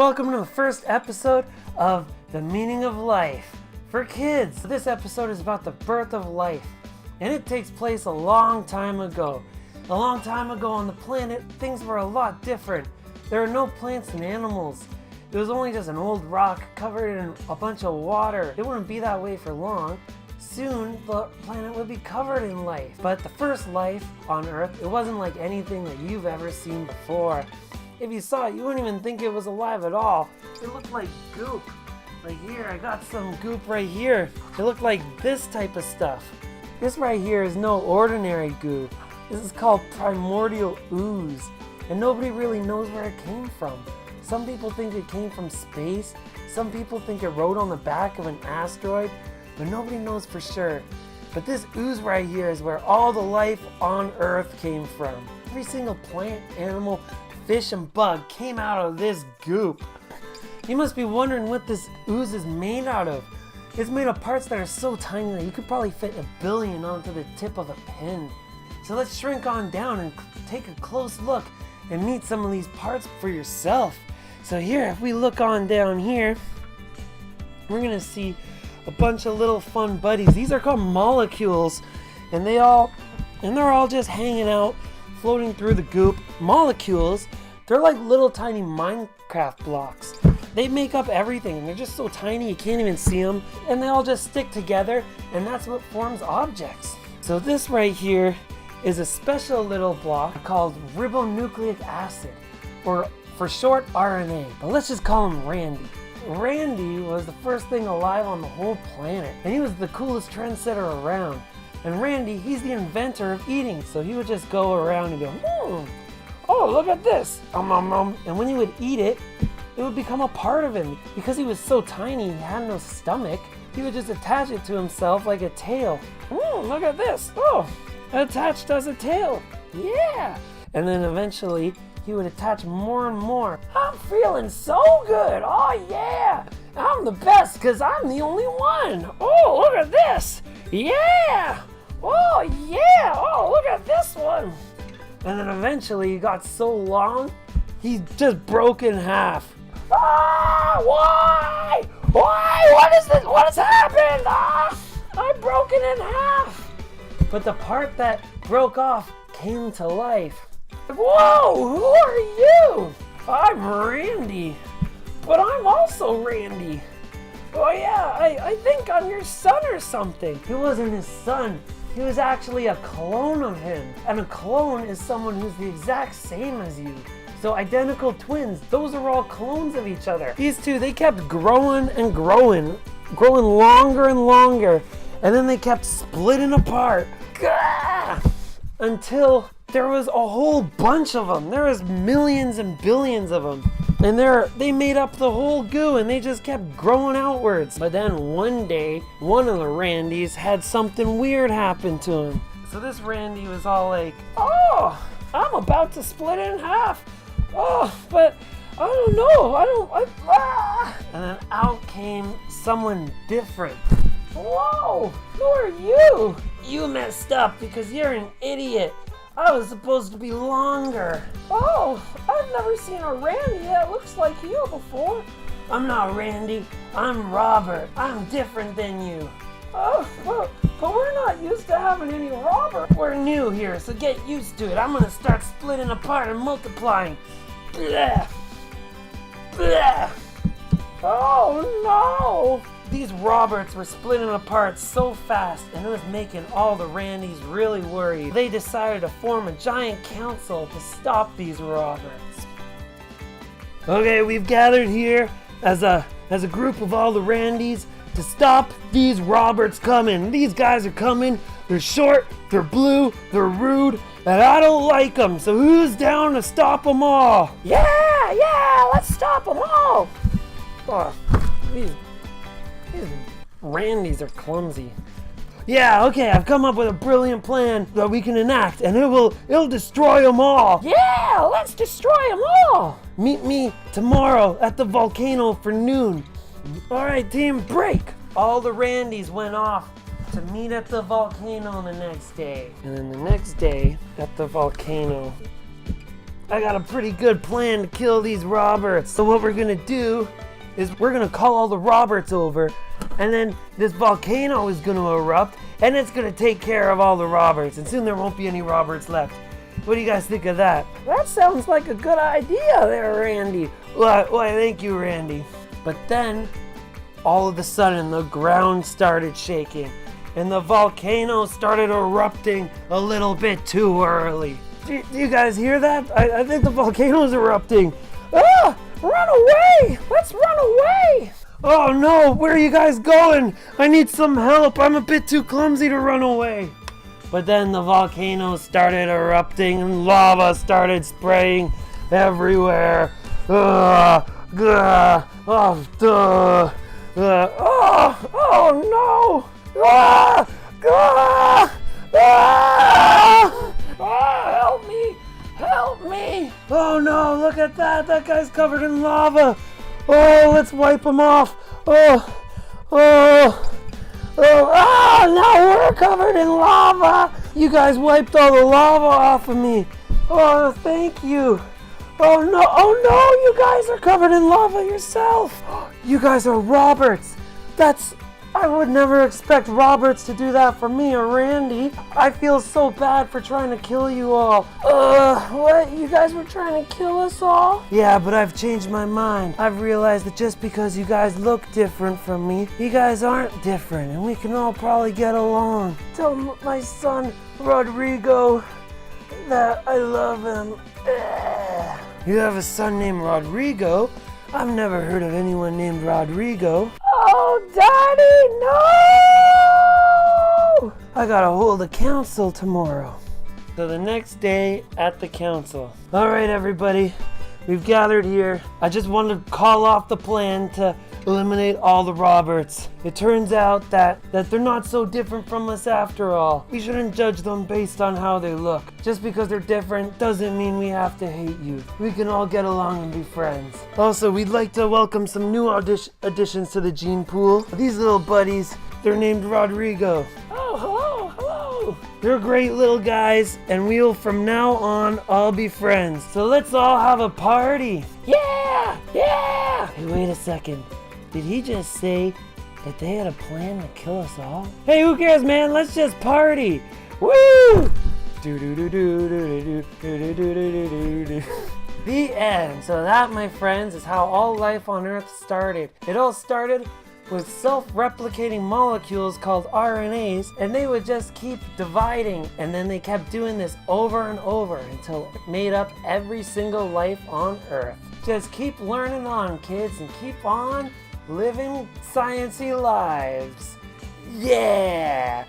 Welcome to the first episode of The Meaning of Life for kids. This episode is about the birth of life, and it takes place a long time ago. A long time ago on the planet, things were a lot different. There were no plants and animals. It was only just an old rock covered in a bunch of water. It wouldn't be that way for long. Soon, the planet would be covered in life. But the first life on Earth, it wasn't like anything that you've ever seen before. If you saw it, you wouldn't even think it was alive at all. It looked like goop. Like here, I got some goop right here. It looked like this type of stuff. This right here is no ordinary goop. This is called primordial ooze. And nobody really knows where it came from. Some people think it came from space. Some people think it rode on the back of an asteroid. But nobody knows for sure. But this ooze right here is where all the life on Earth came from. Every single plant, animal, fish, and bug came out of this goop. You must be wondering what this ooze is made out of. It's made of parts that are so tiny that you could probably fit 1 billion onto the tip of a pin. So let's shrink on down and take a close look and meet some of these parts for yourself. So here, if we look on down here, we're gonna see a bunch of little fun buddies. These are called molecules, and they're all just hanging out, floating through the goop. Molecules, they're like little tiny Minecraft blocks. They make up everything, and they're just so tiny you can't even see them, and they all just stick together, and that's what forms objects. So this right here is a special little block called ribonucleic acid, or for short RNA, but let's just call him Randy. Randy was the first thing alive on the whole planet, and he was the coolest trendsetter around. And Randy, he's the inventor of eating, so he would just go around and go, oh, look at this, and when he would eat it, it would become a part of him. Because he was so tiny, he had no stomach, he would just attach it to himself like a tail. Look at this, attached as a tail, yeah! And then eventually, he would attach more and more. I'm feeling so good. Oh yeah, I'm the best because I'm the only one. Oh, look at this. Yeah. Oh yeah. Oh, look at this one. And then eventually he got so long, he just broke in half. Why? What is this? What has happened? I broke it in half. But the part that broke off came to life. Whoa, who are you? I'm Randy, but I'm also Randy. Oh yeah, I think I'm your son or something. He wasn't his son, he was actually a clone of him. And a clone is someone who's the exact same as you. So identical twins, those are all clones of each other. These two, they kept growing and growing longer and longer, and then they kept splitting apart. Until there was a whole bunch of them. There was millions and billions of them. And they made up the whole goo, and they just kept growing outwards. But then one day, one of the Randys had something weird happen to him. So this Randy was all like, oh, I'm about to split in half. Oh, but I don't know. And then out came someone different. Whoa, who are you? You messed up because you're an idiot. I was supposed to be longer. Oh, I've never seen a Randy that looks like you before. I'm not Randy, I'm Robert. I'm different than you. Oh, but we're not used to having any Robert. We're new here, so get used to it. I'm gonna start splitting apart and multiplying. Blah. Blah. Oh no! These Roberts were splitting apart so fast, and it was making all the Randys really worried. They decided to form a giant council to stop these Roberts. Okay, we've gathered here as a group of all the Randys to stop these Roberts coming. These guys are coming. They're short, they're blue, they're rude, and I don't like them. So who's down to stop them all? Yeah, let's stop them all. Oh, these Randys are clumsy. Yeah, okay, I've come up with a brilliant plan that we can enact, and it'll destroy them all. Yeah, let's destroy them all. Meet me tomorrow at the volcano for noon. All right, team, break. All the Randys went off to meet at the volcano the next day. And then the next day at the volcano, I got a pretty good plan to kill these Roberts. So what we're gonna do is we're gonna call all the Roberts over, and then this volcano is gonna erupt, and it's gonna take care of all the Roberts, and soon there won't be any Roberts left. What do you guys think of that? That sounds like a good idea there, Randy. Why, thank you, Randy. But then, all of a sudden, the ground started shaking, and the volcano started erupting a little bit too early. Do you guys hear that? I think the volcano is erupting. Ah! Run away! Let's run away! Oh no, where are you guys going? I need some help. I'm a bit too clumsy to run away. But then the volcano started erupting and lava started spraying everywhere. Oh no! Help me! Help me! Oh no, look at that! That guy's covered in lava! Oh, let's wipe him off! Now we're covered in lava! You guys wiped all the lava off of me! Oh, thank you! Oh no, you guys are covered in lava yourself! You guys are Roberts! I would never expect Roberts to do that for me or Randy. I feel so bad for trying to kill you all. What? You guys were trying to kill us all? Yeah, but I've changed my mind. I've realized that just because you guys look different from me, you guys aren't different, and we can all probably get along. Tell my son, Rodrigo, that I love him. You have a son named Rodrigo? I've never heard of anyone named Rodrigo. Oh, Daddy, no! I gotta hold a council tomorrow. So the next day at the council. All right, everybody, we've gathered here. I just wanted to call off the plan to eliminate all the Roberts. It turns out that they're not so different from us after all. We shouldn't judge them based on how they look. Just because they're different doesn't mean we have to hate you. We can all get along and be friends. Also, we'd like to welcome some new additions to the gene pool. These little buddies, they're named Rodrigo. Oh, hello. They're great little guys, and we'll from now on all be friends. So let's all have a party. Yeah! Hey, wait a second. Did he just say that they had a plan to kill us all? Hey, who cares, man? Let's just party. Woo! The end. So that, my friends, is how all life on Earth started. It all started with self-replicating molecules called RNAs, and they would just keep dividing, and then they kept doing this over and over until it made up every single life on Earth. Just keep learning on, kids, and keep on living sciencey lives. Yeah!